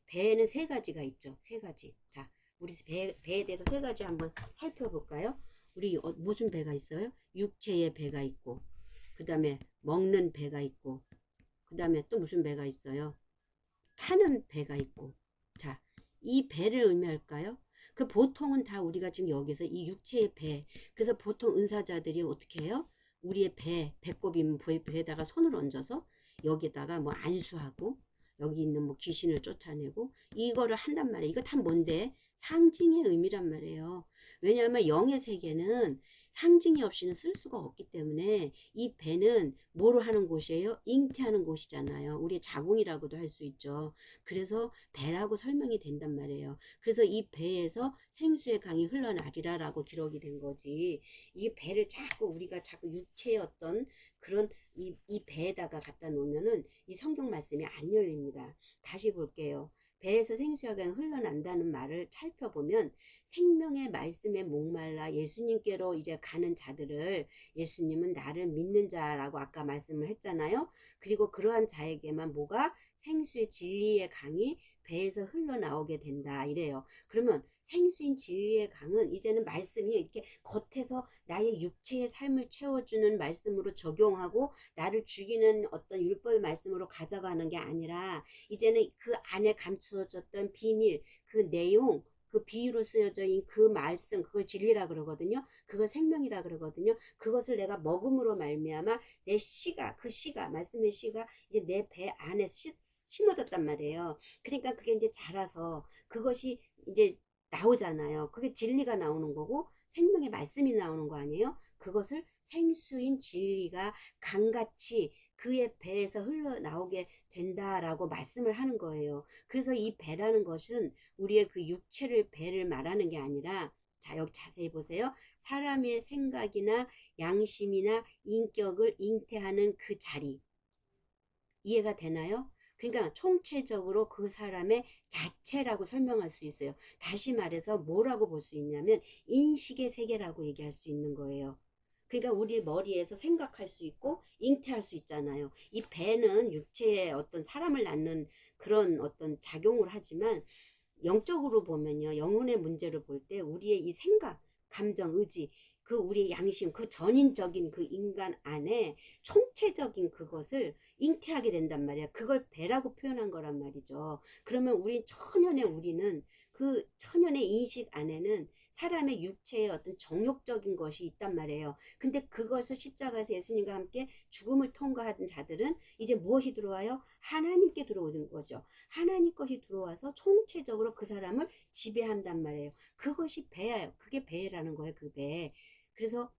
배에는 세 가지가 있죠. 세 가지. 자, 우리 배에 대해서 세 가지 한번 살펴볼까요? 우리 무슨 배가 있어요? 육체의 배가 있고, 그 다음에 먹는 배가 있고, 그 다음에 또 무슨 배가 있어요? 타는 배가 있고. 자, 이 배를 의미할까요? 그 보통은 다 우리가 지금 여기서 이 육체의 배. 그래서 보통 은사자들이 어떻게 해요? 우리의 배꼽이면 배에다가 손을 얹어서 여기다가 뭐 안수하고 여기 있는 뭐 귀신을 쫓아내고 이거를 한단 말이에요. 이거 다 뭔데? 상징의 의미란 말이에요. 왜냐하면 영의 세계는 상징이 없이는 쓸 수가 없기 때문에 이 배는 뭐로 하는 곳이에요? 잉태하는 곳이잖아요. 우리 자궁이라고도 할 수 있죠. 그래서 배라고 설명이 된단 말이에요. 그래서 이 배에서 생수의 강이 흘러나리라라고 기록이 된 거지. 이 배를 자꾸 육체의 어떤 그런 이 배에다가 갖다 놓으면은 이 성경 말씀이 안 열립니다. 다시 볼게요. 배에서 생수가 흘러난다는 말을 살펴보면 생명의 말씀에 목말라 예수님께로 이제 가는 자들을 예수님은 나를 믿는 자라고 아까 말씀을 했잖아요. 그리고 그러한 자에게만 뭐가 생수의 진리의 강이 배에서 흘러나오게 된다 이래요. 그러면 생수인 진리의 강은 이제는 말씀이 이렇게 겉에서 나의 육체의 삶을 채워주는 말씀으로 적용하고 나를 죽이는 어떤 율법의 말씀으로 가져가는 게 아니라 이제는 그 안에 감추어졌던 비밀, 그 내용, 그 비유로 쓰여져 있는 그 말씀, 그걸 진리라 그러거든요. 그걸 생명이라 그러거든요. 그것을 내가 먹음으로 말미암아 내 씨가, 그 씨가, 말씀의 씨가 이제 내 배 안에 심어졌단 말이에요. 그러니까 그게 이제 자라서 그것이 이제 나오잖아요. 그게 진리가 나오는 거고 생명의 말씀이 나오는 거 아니에요? 그것을 생수인 진리가 강같이 그의 배에서 흘러나오게 된다라고 말씀을 하는 거예요. 그래서 이 배라는 것은 우리의 그 육체를 배를 말하는 게 아니라 자, 여기 자세히 보세요. 사람의 생각이나 양심이나 인격을 잉태하는 그 자리. 이해가 되나요? 그러니까 총체적으로 그 사람의 자체라고 설명할 수 있어요. 다시 말해서 뭐라고 볼 수 있냐면 인식의 세계라고 얘기할 수 있는 거예요. 그러니까 우리 머리에서 생각할 수 있고 잉태할 수 있잖아요. 이 배는 육체에 어떤 사람을 낳는 그런 어떤 작용을 하지만 영적으로 보면요. 영혼의 문제를 볼 때 우리의 이 생각, 감정, 의지, 그 우리의 양심, 그 전인적인 그 인간 안에 총체적인 그것을 잉태하게 된단 말이야. 그걸 배라고 표현한 거란 말이죠. 그러면 우리는 그 천연의 인식 안에는 사람의 육체의 어떤 정욕적인 것이 있단 말이에요. 근데 그것을 십자가에서 예수님과 함께 죽음을 통과한 자들은 이제 무엇이 들어와요? 하나님께 들어오는 거죠. 하나님 것이 들어와서 총체적으로 그 사람을 지배한단 말이에요. 그것이 배예요. 그게 배라는 거예요. 그 배. 그래서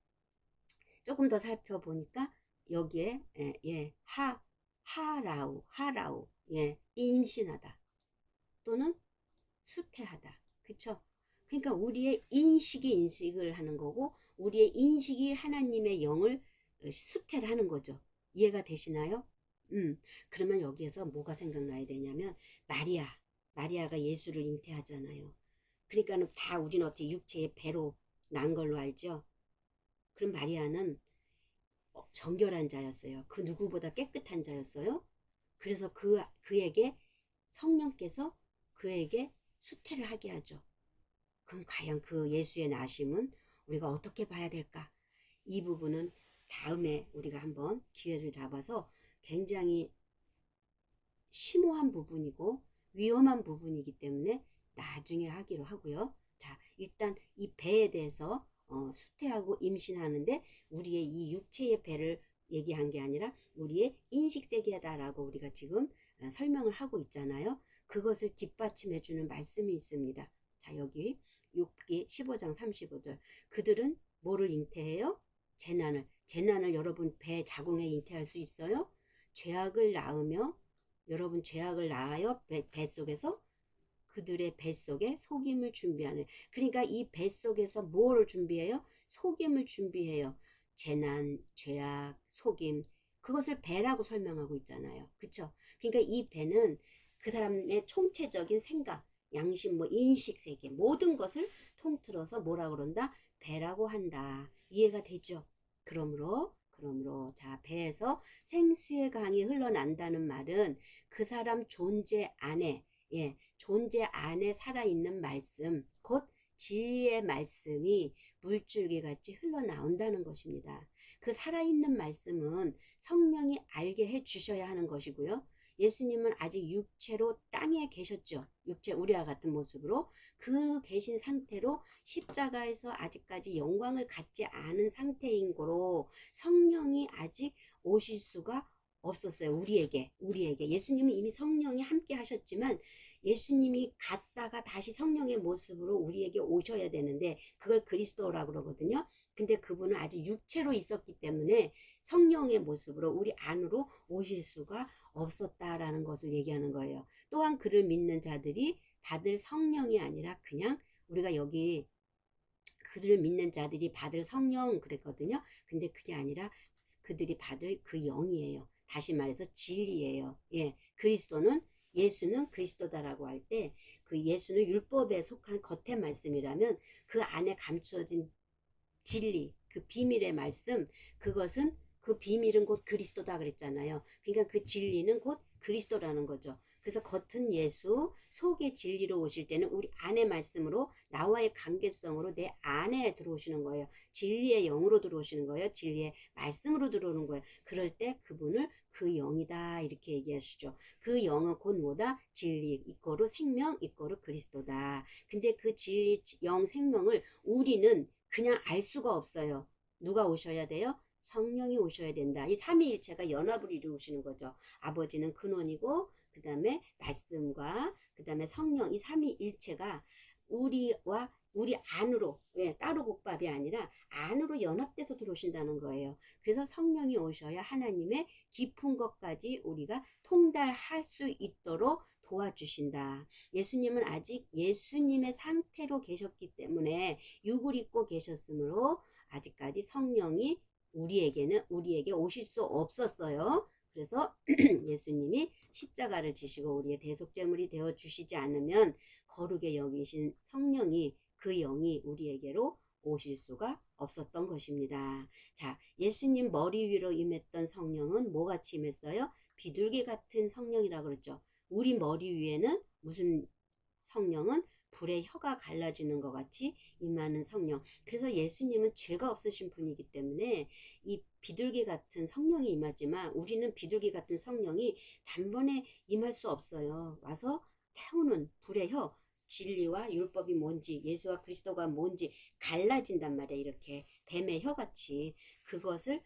조금 더 살펴보니까 여기에 하라우 임신하다 또는 수태하다. 그쵸? 그러니까 우리의 인식이 인식을 하는 거고 우리의 인식이 하나님의 영을 수태를 하는 거죠. 이해가 되시나요? 그러면 여기에서 뭐가 생각나야 되냐면 마리아가 예수를 잉태하잖아요. 그러니까는 다 우리는 어떻게 육체의 배로 난 걸로 알죠? 그럼 마리아는 정결한 자였어요. 그 누구보다 깨끗한 자였어요. 그래서 그에게 성령께서 그에게 수태를 하게 하죠. 그럼 과연 그 예수의 나심은 우리가 어떻게 봐야 될까? 이 부분은 다음에 우리가 한번 기회를 잡아서 굉장히 심오한 부분이고 위험한 부분이기 때문에 나중에 하기로 하고요. 자, 일단 이 배에 대해서 수태하고 임신하는데 우리의 이 육체의 배를 얘기한 게 아니라 우리의 인식세계다라고 우리가 지금 설명을 하고 있잖아요. 그것을 뒷받침해 주는 말씀이 있습니다. 자, 여기 욥기 15장 35절. 그들은 뭐를 잉태해요? 재난을 여러분 배 자궁에 잉태할 수 있어요? 죄악을 낳으며 여러분 죄악을 낳아요. 뱃속에서 그들의 뱃속에 속임을 준비하는. 그러니까 이 뱃속에서 뭐를 준비해요? 속임을 준비해요. 재난, 죄악, 속임. 그것을 배라고 설명하고 있잖아요. 그쵸? 그러니까 이 배는 그 사람의 총체적인 생각, 양심, 뭐 인식 세계 모든 것을 통틀어서 뭐라 그런다? 배라고 한다. 이해가 되죠? 그러므로 자, 배에서 생수의 강이 흘러난다는 말은 그 사람 존재 안에 존재 안에 살아있는 말씀, 곧 진리의 말씀이 물줄기 같이 흘러나온다는 것입니다. 그 살아있는 말씀은 성령이 알게 해 주셔야 하는 것이고요. 예수님은 아직 육체로 땅에 계셨죠. 육체 우리와 같은 모습으로 그 계신 상태로 십자가에서 아직까지 영광을 갖지 않은 상태인 거로 성령이 아직 오실 수가 없었어요. 우리에게 예수님은 이미 성령이 함께 하셨지만 예수님이 갔다가 다시 성령의 모습으로 우리에게 오셔야 되는데 그걸 그리스도라고 그러거든요. 근데 그분은 아직 육체로 있었기 때문에 성령의 모습으로 우리 안으로 오실 수가 없었다라는 것을 얘기하는 거예요. 또한 그를 믿는 자들이 받을 성령이 아니라 그냥 우리가 여기 그들을 믿는 자들이 받을 성령 그랬거든요. 근데 그게 아니라 그들이 받을 그 영이에요. 다시 말해서 진리예요. 예, 그리스도는 예수는 그리스도다라고 할 때 그 예수는 율법에 속한 겉의 말씀이라면 그 안에 감추어진 진리, 그 비밀의 말씀, 그것은 그 비밀은 곧 그리스도다 그랬잖아요. 그러니까 그 진리는 곧 그리스도라는 거죠. 그래서 겉은 예수, 속의 진리로 오실 때는 우리 안의 말씀으로 나와의 관계성으로 내 안에 들어오시는 거예요. 진리의 영으로 들어오시는 거예요. 진리의 말씀으로 들어오는 거예요. 그럴 때 그분을 그 영이다 이렇게 얘기하시죠. 그 영은 곧 뭐다? 진리, 이거로 생명, 이거로 그리스도다. 근데 그 진리, 영, 생명을 우리는 그냥 알 수가 없어요. 누가 오셔야 돼요? 성령이 오셔야 된다. 이 삼위일체가 연합을 이루시는 거죠. 아버지는 근원이고 그 다음에 말씀과 그 다음에 성령 이 삼위일체가 우리와 우리 안으로 따로 국밥이 아니라 안으로 연합돼서 들어오신다는 거예요. 그래서 성령이 오셔야 하나님의 깊은 것까지 우리가 통달할 수 있도록 도와주신다. 예수님은 아직 예수님의 상태로 계셨기 때문에 육을 입고 계셨으므로 아직까지 성령이 우리에게 오실 수 없었어요. 그래서 예수님이 십자가를 지시고 우리의 대속제물이 되어 주시지 않으면 거룩에 여기신 성령이 그 영이 우리에게로 오실 수가 없었던 것입니다. 자, 예수님 머리 위로 임했던 성령은 뭐같이 임했어요? 비둘기 같은 성령이라고 그랬죠. 우리 머리 위에는 무슨 성령은 불의 혀가 갈라지는 것 같이 임하는 성령. 그래서 예수님은 죄가 없으신 분이기 때문에 이 비둘기 같은 성령이 임하지만 우리는 비둘기 같은 성령이 단번에 임할 수 없어요. 와서 태우는 불의 혀, 진리와 율법이 뭔지 예수와 그리스도가 뭔지 갈라진단 말이에요. 이렇게 뱀의 혀같이 그것을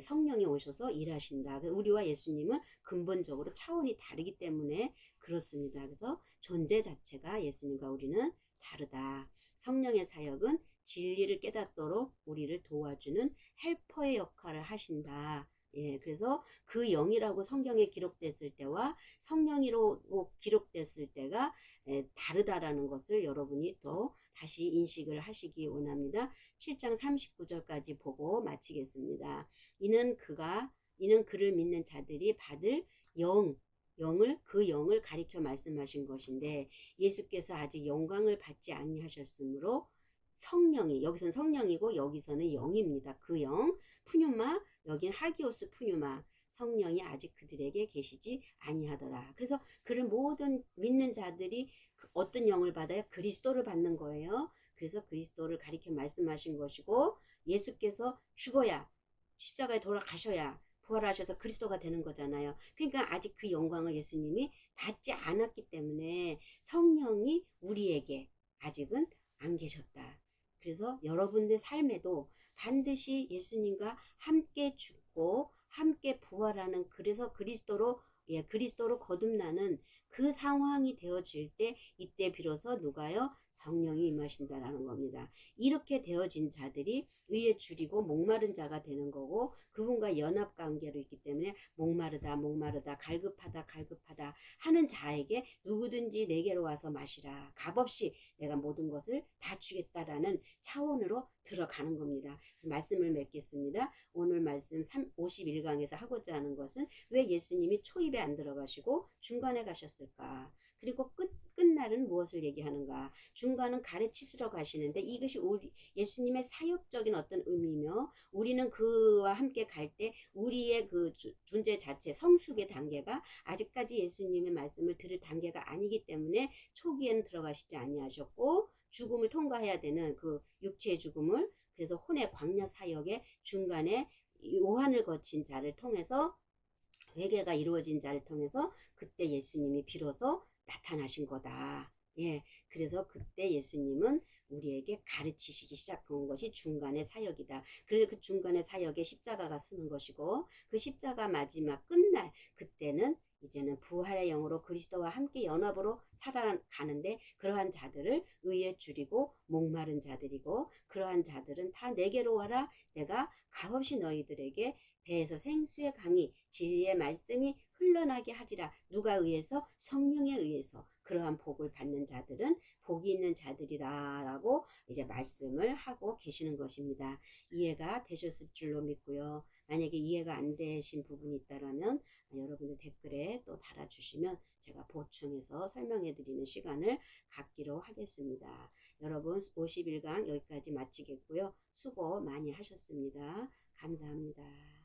성령이 오셔서 일하신다. 우리와 예수님은 근본적으로 차원이 다르기 때문에 그렇습니다. 그래서 존재 자체가 예수님과 우리는 다르다. 성령의 사역은 진리를 깨닫도록 우리를 도와주는 헬퍼의 역할을 하신다. 예, 그래서 그 영이라고 성경에 기록됐을 때와 성령이라고 기록됐을 때가 다르다라는 것을 여러분이 또 다시 인식을 하시기 원합니다. 7장 39절까지 보고 마치겠습니다. 이는 그를 믿는 자들이 받을 그 영을 가리켜 말씀하신 것인데 예수께서 아직 영광을 받지 아니하셨으므로 성령이 여기서는 성령이고 여기서는 영입니다. 그 영, 푸뉴마, 여긴 하기오스 푸뉴마. 성령이 아직 그들에게 계시지 아니하더라. 그래서 그를 모든 믿는 자들이 어떤 영을 받아요? 그리스도를 받는 거예요. 그래서 그리스도를 가리켜 말씀하신 것이고 예수께서 죽어야 십자가에 돌아가셔야 부활하셔서 그리스도가 되는 거잖아요. 그러니까 아직 그 영광을 예수님이 받지 않았기 때문에 성령이 우리에게 아직은 안 계셨다. 그래서 여러분들 삶에도 반드시 예수님과 함께 죽고 함께 부활하는 그래서 그리스도로 거듭나는 그 상황이 되어질 때 이때 비로소 누가요? 성령이 임하신다라는 겁니다. 이렇게 되어진 자들이 의에 줄이고 목마른 자가 되는 거고 그분과 연합 관계로 있기 때문에 목마르다 갈급하다 하는 자에게 누구든지 내게로 와서 마시라. 값없이 내가 모든 것을 다 주겠다라는 차원으로 들어가는 겁니다. 말씀을 맺겠습니다. 오늘 말씀 51강에서 하고자 하는 것은 왜 예수님이 초입에 안 들어가시고 중간에 가셨을까? 그리고 끝날은 무엇을 얘기하는가? 중간은 가르치시러 가시는데 이것이 예수님의 사역적인 어떤 의미며 우리는 그와 함께 갈 때 우리의 그 존재 자체 성숙의 단계가 아직까지 예수님의 말씀을 들을 단계가 아니기 때문에 초기에는 들어가시지 아니하셨고 죽음을 통과해야 되는 그 육체의 죽음을 그래서 혼의 광야 사역의 중간에 요한을 거친 자를 통해서 회개가 이루어진 자를 통해서 그때 예수님이 비로소 나타나신 거다. 예, 그래서 그때 예수님은 우리에게 가르치시기 시작한 것이 중간의 사역이다. 그래서 그 중간의 사역에 십자가가 쓰는 것이고 그 십자가 마지막 끝날 그때는 이제는 부활의 영으로 그리스도와 함께 연합으로 살아가는데 그러한 자들을 의에 줄이고 목마른 자들이고 그러한 자들은 다 내게로 와라 내가 값없이 너희들에게 배에서 생수의 강이 진리의 말씀이 흘러나게 하리라. 누가 의해서? 성령에 의해서. 그러한 복을 받는 자들은 복이 있는 자들이라라고 이제 말씀을 하고 계시는 것입니다. 이해가 되셨을 줄로 믿고요. 만약에 이해가 안 되신 부분이 있다라면 여러분들 댓글에 또 달아주시면 제가 보충해서 설명해 드리는 시간을 갖기로 하겠습니다. 여러분 51강 여기까지 마치겠고요. 수고 많이 하셨습니다. 감사합니다.